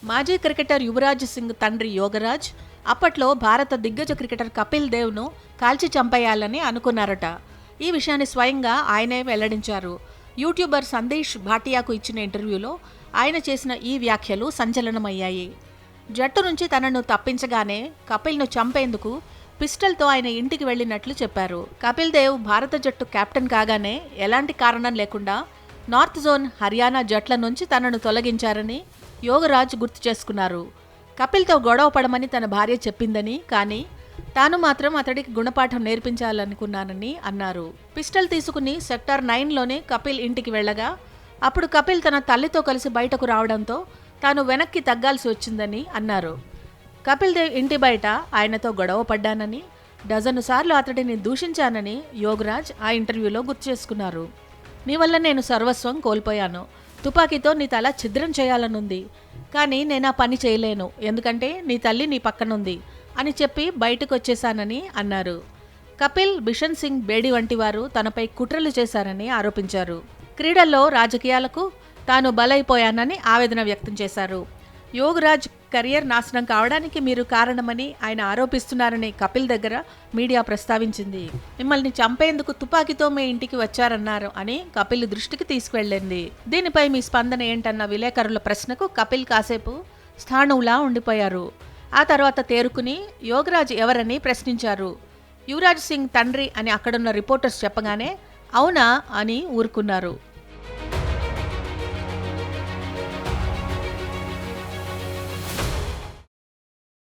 మాజీ క్రికెటర్ యువరాజ్ సింగ్ తండ్రి యోగరాజ్ అప్పట్లో భారత దిగ్గజ క్రికెటర్ కపిల్ దేవ్ను కాల్చి చంపేయాలని అనుకున్నారట. ఈ విషయాన్ని స్వయంగా ఆయనే వెల్లడించారు. యూట్యూబర్ సందేశ్ భాటియాకు ఇచ్చిన ఇంటర్వ్యూలో ఆయన చేసిన ఈ వ్యాఖ్యలు సంచలనమయ్యాయి. జట్టు నుంచి తనను తప్పించగానే కపిల్ను చంపేందుకు పిస్టల్తో ఆయన ఇంటికి వెళ్లినట్లు చెప్పారు. కపిల్ దేవ్ భారత జట్టు కెప్టెన్ కాగానే ఎలాంటి కారణం లేకుండా నార్త్ జోన్, హర్యానా జట్ల నుంచి తనను తొలగించారని యోగరాజ్ గుర్తు చేసుకున్నారు. కపిల్తో గొడవ పడమని తన భార్య చెప్పిందని, కానీ తాను మాత్రం అతడికి గుణపాఠం నేర్పించాలనుకున్నానని అన్నారు. పిస్టల్ తీసుకుని సెక్టార్ 9లోనే కపిల్ ఇంటికి వెళ్ళగా అప్పుడు కపిల్ తన తల్లితో కలిసి బయటకు రావడంతో తాను వెనక్కి తగ్గాల్సి వచ్చిందని అన్నారు. కపిల్ దేవ్ ఇంటి బయట ఆయనతో గొడవ పడ్డానని, డజను సార్లు అతడిని దూషించానని యోగరాజ్ ఆ ఇంటర్వ్యూలో గుర్తు చేసుకున్నారు. నీ వల్ల నేను సర్వస్వం కోల్పోయాను. తుపాకీతో నీ తల ఛిద్రం చేయాలనుంది, కానీ నేను ఆ పని చేయలేను, ఎందుకంటే నీ తల్లి నీ పక్కనుంది అని చెప్పి బయటకు వచ్చేశానని అన్నారు. కపిల్, బిషన్ సింగ్ బేడి వంటి వారు తనపై కుట్రలు చేశారని ఆరోపించారు. క్రీడల్లో రాజకీయాలకు తాను బలైపోయానని ఆవేదన వ్యక్తం చేశారు. యోగరాజ్ కెరియర్ నాశనం కావడానికి మీరు కారణమని ఆయన ఆరోపిస్తున్నారని కపిల్ దగ్గర మీడియా ప్రస్తావించింది. మిమ్మల్ని చంపేందుకు తుపాకీతో మీ ఇంటికి వచ్చారన్నారు అని కపిల్ దృష్టికి తీసుకువెళ్ళింది. దీనిపై మీ స్పందన ఏంటన్న విలేకరుల ప్రశ్నకు కపిల్ కాసేపు స్థాణువులా ఉండిపోయారు. ఆ తర్వాత తేరుకుని యోగరాజ్ ఎవరని ప్రశ్నించారు. యువరాజ్ సింగ్ తండ్రి అని అక్కడున్న రిపోర్టర్స్ చెప్పగానే అవునా అని ఊరుకున్నారు.